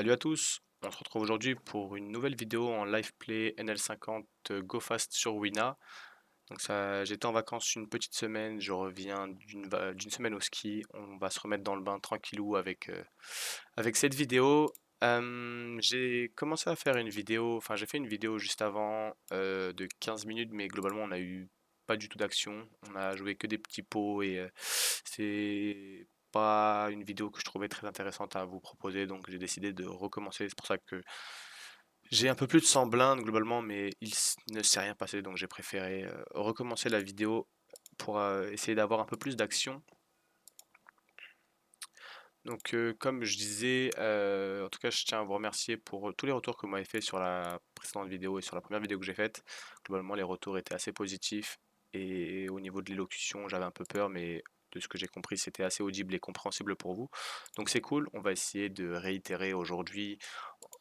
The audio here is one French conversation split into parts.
Salut à tous, on se retrouve aujourd'hui pour une nouvelle vidéo en live play NL50 Go Fast sur Wina. Donc ça, j'étais en vacances une petite semaine, je reviens d'une semaine au ski, on va se remettre dans le bain tranquillou avec cette vidéo. J'ai commencé à faire une vidéo, enfin j'ai fait une vidéo juste avant de 15 minutes, mais globalement on a eu pas du tout d'action, on a joué que des petits pots et c'est pas une vidéo que je trouvais très intéressante à vous proposer, donc j'ai décidé de recommencer. C'est pour ça que j'ai un peu plus de 100 blindes globalement, mais ne s'est rien passé, donc j'ai préféré recommencer la vidéo pour essayer d'avoir un peu plus d'action. Donc, comme je disais, en tout cas, je tiens à vous remercier pour tous les retours que vous m'avez fait sur la précédente vidéo et sur la première vidéo que j'ai faite. Globalement, les retours étaient assez positifs et au niveau de l'élocution, j'avais un peu peur, mais de ce que j'ai compris, c'était assez audible et compréhensible pour vous. Donc, c'est cool. On va essayer de réitérer aujourd'hui,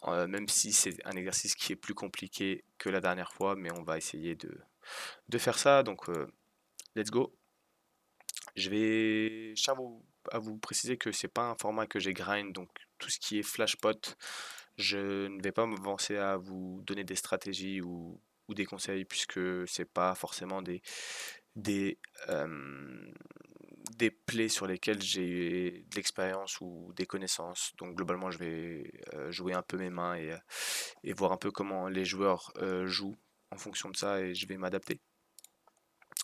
même si c'est un exercice qui est plus compliqué que la dernière fois, mais on va essayer de faire ça. Donc, let's go. Je tiens à vous préciser que c'est pas un format que j'ai grind, donc tout ce qui est flashpot, je ne vais pas m'avancer à vous donner des stratégies ou des conseils puisque c'est pas forcément des, euh, des plays sur lesquels j'ai de l'expérience ou des connaissances. Donc globalement, je vais jouer un peu mes mains et voir un peu comment les joueurs jouent en fonction de ça et je vais m'adapter.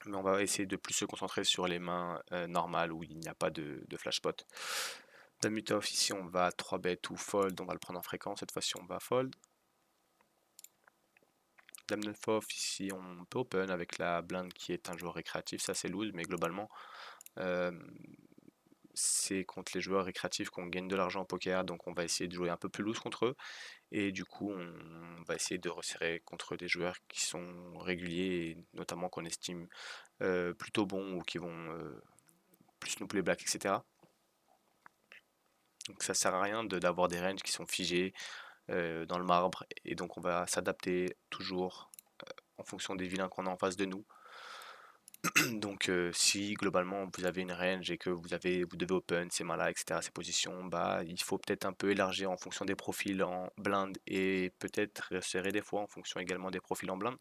Mais on va essayer de plus se concentrer sur les mains normales où il n'y a pas de flashpot. Dame 8 off, ici on va 3 bet ou fold, on va le prendre en fréquence, cette fois-ci on va fold. Dame 9 off, ici on peut open avec la blinde qui est un joueur récréatif, ça c'est loose, mais globalement euh, c'est contre les joueurs récréatifs qu'on gagne de l'argent au poker, donc on va essayer de jouer un peu plus loose contre eux, et du coup on va essayer de resserrer contre des joueurs qui sont réguliers, et notamment qu'on estime plutôt bons ou qui vont plus nous play black, etc. Donc ça sert à rien d'avoir des ranges qui sont figés dans le marbre, et donc on va s'adapter toujours en fonction des vilains qu'on a en face de nous. Donc si globalement vous avez une range et que vous devez open ces mains-là, etc., ces positions, bah il faut peut-être un peu élargir en fonction des profils en blind et peut-être serrer des fois en fonction également des profils en blind.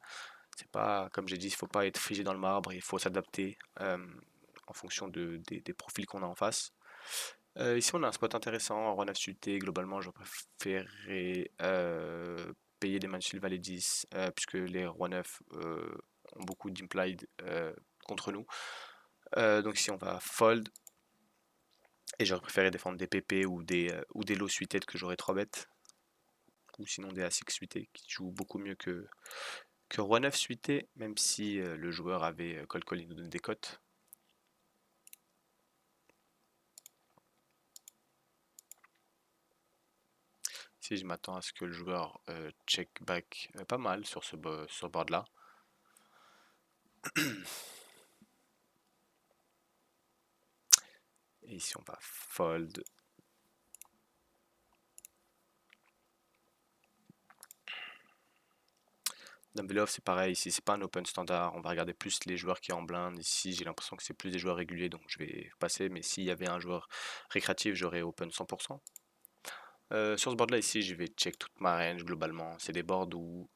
C'est pas, comme j'ai dit, il faut pas être figé dans le marbre, il faut s'adapter en fonction des profils qu'on a en face. Ici, on a un spot intéressant, Roi 9 suité. Globalement, je préférerais payer des mains sur le valet 10, puisque les Roi 9 ont beaucoup d'implied contre nous. Donc ici, on va fold. Et j'aurais préféré défendre des PP ou des low suited que j'aurais 3 bêtes. Ou sinon des A6 suités qui jouent beaucoup mieux que Roi 9 suité, même si le joueur avait call, il nous donne des cotes. Si je m'attends à ce que le joueur check back pas mal sur ce board là. Et ici on va fold. Dame Bluff c'est pareil, ici c'est pas un open standard, on va regarder plus les joueurs qui sont en blind. Ici j'ai l'impression que c'est plus des joueurs réguliers donc je vais passer, mais s'il y avait un joueur récréatif j'aurais open 100%. Sur ce board là ici je vais check toute ma range globalement. C'est des boards où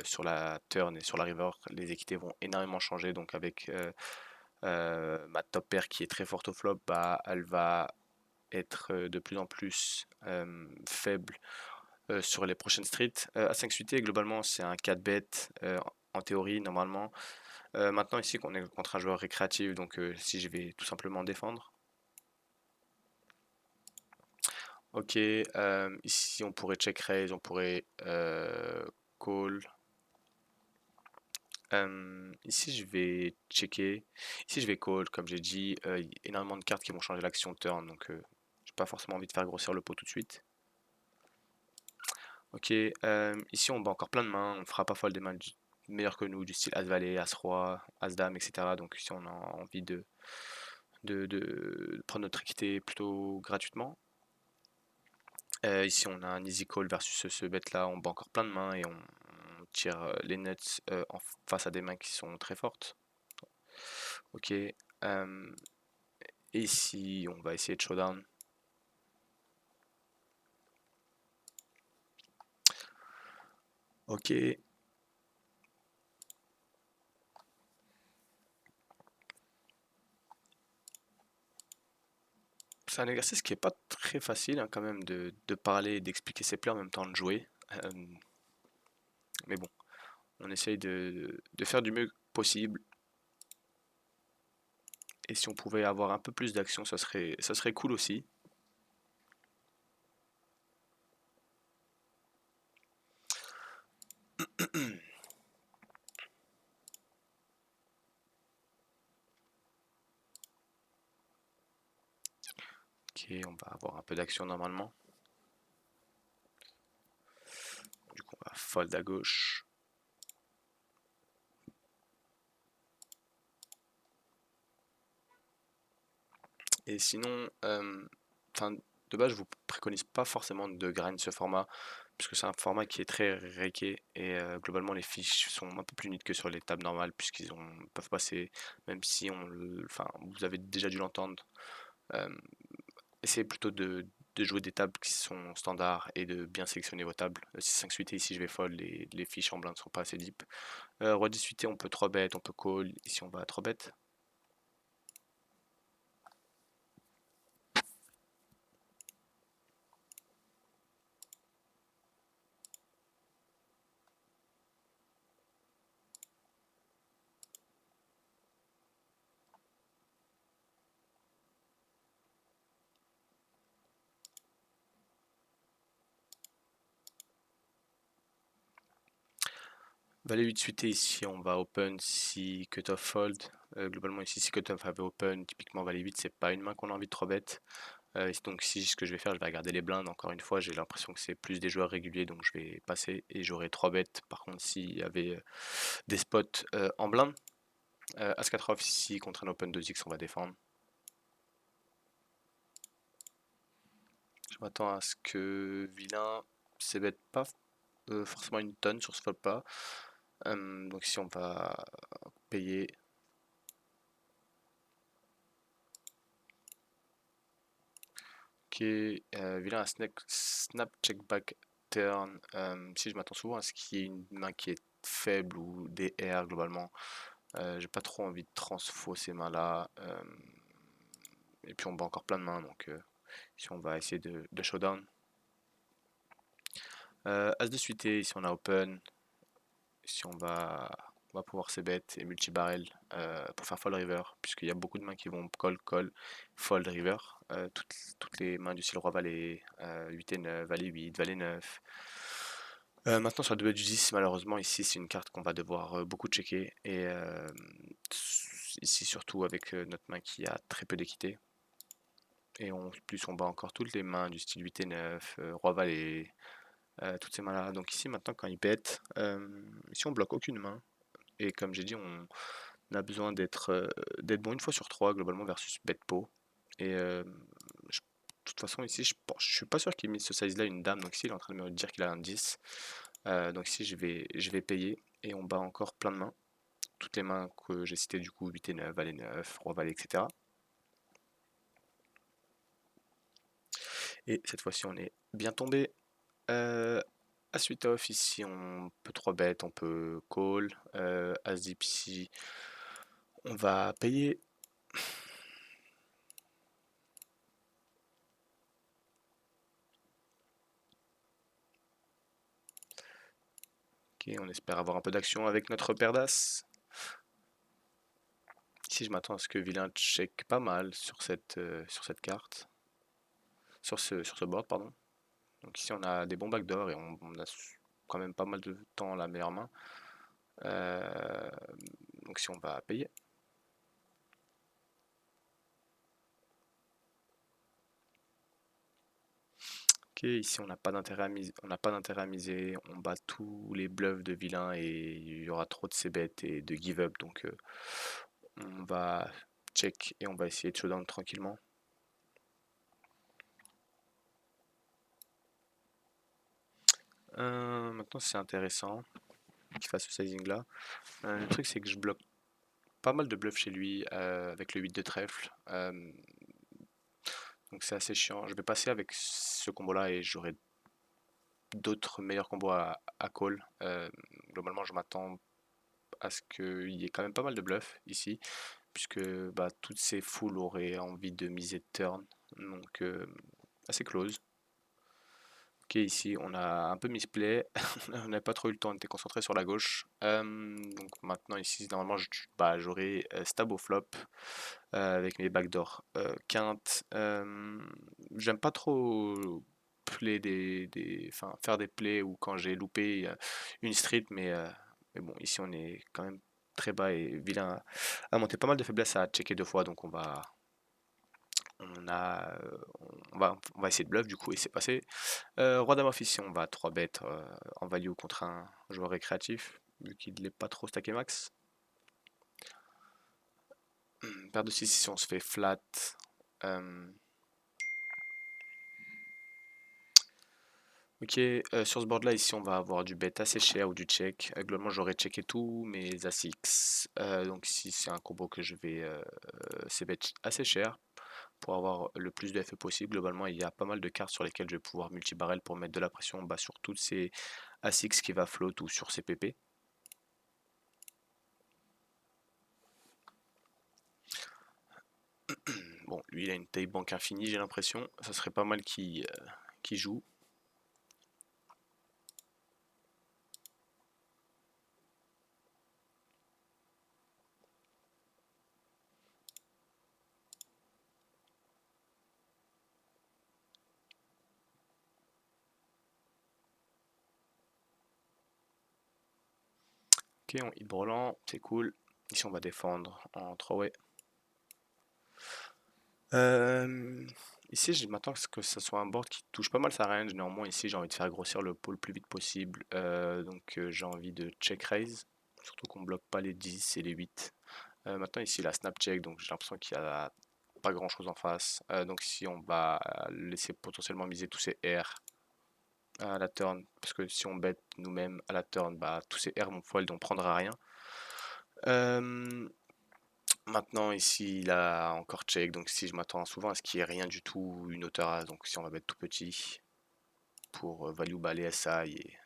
sur la turn et sur la river les équités vont énormément changer, donc avec ma top pair qui est très forte au flop, bah, elle va être de plus en plus faible sur les prochaines streets. A5 suité, globalement, c'est un 4 bet en théorie, normalement. Maintenant, ici, qu'on est contre un joueur récréatif, donc si je vais tout simplement défendre. Ok, ici, on pourrait check raise, on pourrait call. Ici, je vais checker. Ici, je vais call, comme j'ai dit. Il y a énormément de cartes qui vont changer l'action turn, donc j'ai pas forcément envie de faire grossir le pot tout de suite. Ok, ici on bat encore plein de mains, on fera parfois des mains meilleures que nous, du style As-Valet, As-Roi, As-Dame, etc. Donc ici on a envie de prendre notre équité plutôt gratuitement. Ici on a un easy call versus ce bet là, on bat encore plein de mains et on tire les nuts en face à des mains qui sont très fortes. Ok, et ici on va essayer de showdown. Ok. C'est un exercice qui est pas très facile hein, quand même de parler et d'expliquer ses plans en même temps de jouer. Euh, mais bon, on essaye de faire du mieux possible. Et si on pouvait avoir un peu plus d'action, ça serait cool aussi. Ok, on va avoir un peu d'action normalement. Du coup, on va fold à gauche. Et sinon, enfin, de base, je vous préconise pas forcément de grind ce format, puisque c'est un format qui est très requé et globalement les fiches sont un peu plus neat que sur les tables normales, peuvent passer, même si enfin, vous avez déjà dû l'entendre. euh, Essayez plutôt de jouer des tables qui sont standards et de bien sélectionner vos tables. Si 5 suité ici je vais fold, les fiches en blind ne sont pas assez deep. Roi 10 suité on peut 3 bet, on peut call, ici on va à 3 bet. Valet 8 suité ici on va open si cutoff fold. Globalement ici si cutoff avait open, typiquement valet 8 c'est pas une main qu'on a envie de 3 bet. Donc si ce que je vais faire, je vais regarder les blindes. Encore une fois, j'ai l'impression que c'est plus des joueurs réguliers, donc je vais passer et j'aurai 3 bêtes. Par contre, s'il y avait des spots en blind, As-4 off ici contre un open 2x, on va défendre. Je m'attends à ce que vilain c'est pas forcément une tonne sur ce flop pas. Donc ici on va payer. Ok, vilain a snap check back turn. Si je m'attends souvent à ce qu'il y ait une main qui est faible ou des airs globalement. J'ai pas trop envie de transfo ces mains-là. Et puis on bat encore plein de mains, donc ici on va essayer de showdown. As de suité, ici on a open. Ici on va pouvoir se bet et multi-barrel pour faire fold river, puisqu'il y a beaucoup de mains qui vont call, call, fold river. Toutes les mains du style roi valet, 8 et 9, valet 8, valet 9. Maintenant sur le double du 10, malheureusement ici c'est une carte qu'on va devoir beaucoup checker et ici surtout avec notre main qui a très peu d'équité et en plus on bat encore toutes les mains du style 8 et 9, roi valet, toutes ces mains là. Donc ici maintenant quand il bet, ici on bloque aucune main et comme j'ai dit on a besoin d'être bon une fois sur trois globalement versus bet pot et de toute façon ici je suis pas sûr qu'il mise ce size là une dame, donc ici il est en train de me dire qu'il a un 10. Donc ici je vais payer et on bat encore plein de mains. Toutes les mains que j'ai citées du coup, 8 et 9, valet 9, roi valet, etc. Et cette fois-ci on est bien tombé. As 8 off ici on peut 3 bet, on peut call. As deep ici on va payer. Ok, on espère avoir un peu d'action avec notre paire d'as. Ici je m'attends à ce que vilain check pas mal sur cette carte. Sur ce board, pardon. Donc ici on a des bons backdoors et on a quand même pas mal de temps la meilleure main. Euh, donc si on va payer. Ok, ici on n'a pas d'intérêt à miser, on n'a pas d'intérêt à miser, on bat tous les bluffs de vilain et il y aura trop de c-bet et de give up, donc on va check et on va essayer de showdown tranquillement. Maintenant c'est intéressant qu'il fasse ce sizing là. Le truc c'est que je bloque pas mal de bluffs chez lui avec le 8 de trèfle. Donc c'est assez chiant. Je vais passer avec ce combo là et j'aurai d'autres meilleurs combos à call. Globalement, je m'attends à ce qu'il y ait quand même pas mal de bluffs ici, puisque bah, toutes ces foules auraient envie de miser turn, donc assez close. Ok, ici on a un peu misplay, on n'a pas trop eu le temps, on était concentré sur la gauche. Donc maintenant ici normalement bah, j'aurai stab au flop avec mes backdoors quinte. J'aime pas trop play enfin, faire des plays ou quand j'ai loupé une street, mais bon ici on est quand même très bas et vilain a monté pas mal de faiblesses à checker deux fois, donc on va essayer de bluff du coup et c'est passé. Roi dame off ici, on va 3 bêtes en value contre un joueur récréatif, vu qu'il n'est pas trop stacké max. Paire de 6 ici, on se fait flat. Euh, ok, sur ce board là, ici, on va avoir du bet assez cher ou du check. Globalement, j'aurais checké tous mes As-X. Donc ici, c'est un combo que je vais c'est bet assez cher pour avoir le plus de FE possible. Globalement, il y a pas mal de cartes sur lesquelles je vais pouvoir multi-barrel pour mettre de la pression bah, sur toutes ces As-X qui va float ou sur ces PP. Bon, lui, il a une taille banque infinie, j'ai l'impression. Ça serait pas mal qu'il joue. Ok, on hit brelan, c'est cool. Ici, on va défendre en 3-way. Euh, Ici, je m'attends à ce que ce soit un board qui touche pas mal sa range. Néanmoins, ici, j'ai envie de faire grossir le pot le plus vite possible. Donc, j'ai envie de check raise. Surtout qu'on bloque pas les 10 et les 8. Maintenant, ici, la snap check. Donc, j'ai l'impression qu'il y a pas grand chose en face. Donc, ici, on va laisser potentiellement miser tous ces R à la turn. Parce que si on bet nous-mêmes à la turn, bah, tous ces R vont fold, on prendra rien. Euh, Maintenant, ici, il a encore check, donc si je m'attends souvent à ce qu'il n'y ait rien du tout, une hauteur A, donc si on va mettre tout petit pour value balai SI et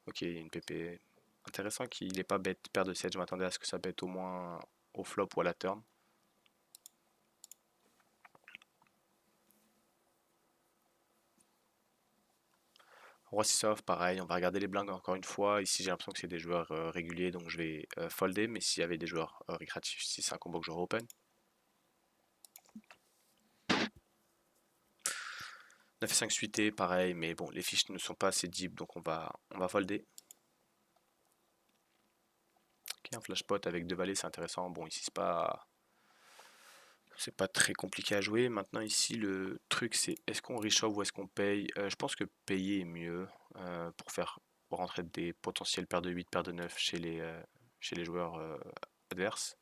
ok, une PP intéressant qu'il n'est pas bête paire de 7, je m'attendais à ce que ça bête au moins au flop ou à la turn. Roi 6 off, pareil, on va regarder les blindes encore une fois. Ici, j'ai l'impression que c'est des joueurs réguliers, donc je vais folder, mais s'il y avait des joueurs récréatifs, si c'est un combo que j'aurais open. 9 et 5 suité, pareil, mais bon, les fiches ne sont pas assez deep, donc on va folder. Ok, un flash pot avec deux valets, c'est intéressant. Bon, ici, c'est pas très compliqué à jouer. Maintenant, ici, le truc, c'est est-ce qu'on reshove ou est-ce qu'on paye? Je pense que payer est mieux pour faire rentrer des potentiels paires de 8 paires de 9 chez les joueurs adverses.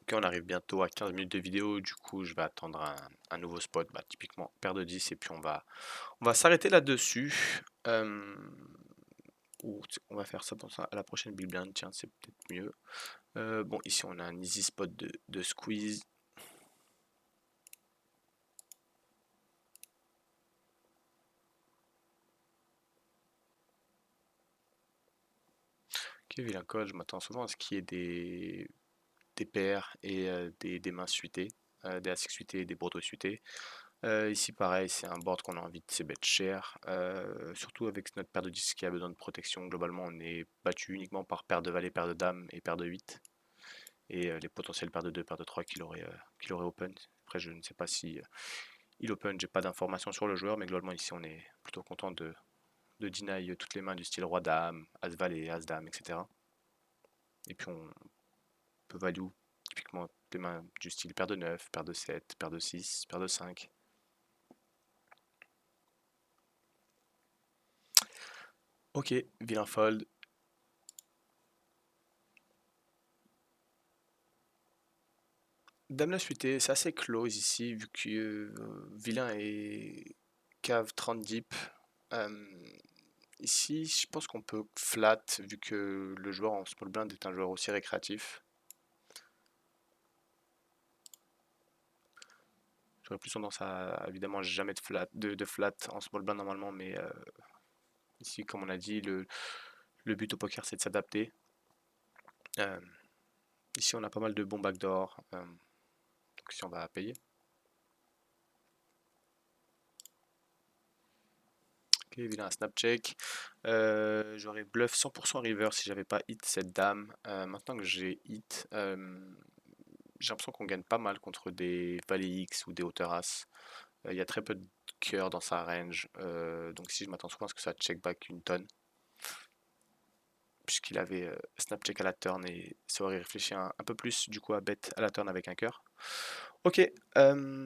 Ok, on arrive bientôt à 15 minutes de vidéo, du coup, je vais attendre un nouveau spot, bah, typiquement paire de 10, et puis on va s'arrêter là-dessus. Ou on va faire ça à la prochaine Big Blind, tiens, c'est peut-être mieux. Bon, ici, on a un easy spot de squeeze. Ok, vilain code, je m'attends souvent à ce qu'il y ait des paires et des mains suitées, des as suités et des brodos suités. Ici, pareil, c'est un board qu'on a envie de se bet cher, surtout avec notre paire de 10 qui a besoin de protection. Globalement, on est battu uniquement par paire de valets, paire de dames et paire de 8. Et les potentiels paires de 2, paire de 3 qu'il aurait open. Après, je ne sais pas si il open, j'ai pas d'informations sur le joueur, mais globalement, ici, on est plutôt content de deny toutes les mains du style roi-dame, as-valet, as-dame, etc. Et puis, on peut value typiquement des mains du style paire de 9, paire de 7, paire de 6, paire de 5. Ok, vilain fold. Dame la suité, c'est assez close ici, vu que vilain est cave 30 deep. Euh, Ici, je pense qu'on peut flat, vu que le joueur en small blind est un joueur aussi récréatif. J'aurais plus tendance à évidemment jamais de flat en small blind normalement, mais ici, comme on a dit, le but au poker c'est de s'adapter. Euh, Ici, on a pas mal de bons backdoors, donc ici on va payer. Ok, vilain snap check. J'aurais bluff 100% river si j'avais pas hit cette dame. Maintenant que j'ai hit, j'ai l'impression qu'on gagne pas mal contre des valet X ou des hauteurs as. Il y a très peu de cœur dans sa range, donc si je m'attends souvent à ce que ça check back une tonne, puisqu'il avait snap check à la turn et ça aurait réfléchi un peu plus du coup à bet à la turn avec un cœur. Ok,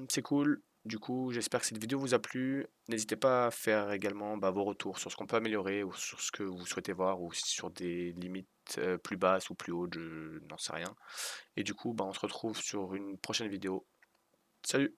c'est cool. Du coup, j'espère que cette vidéo vous a plu. N'hésitez pas à faire également vos retours sur ce qu'on peut améliorer ou sur ce que vous souhaitez voir ou sur des limites plus basses ou plus hautes, je n'en sais rien. Et du coup, on se retrouve sur une prochaine vidéo. Salut!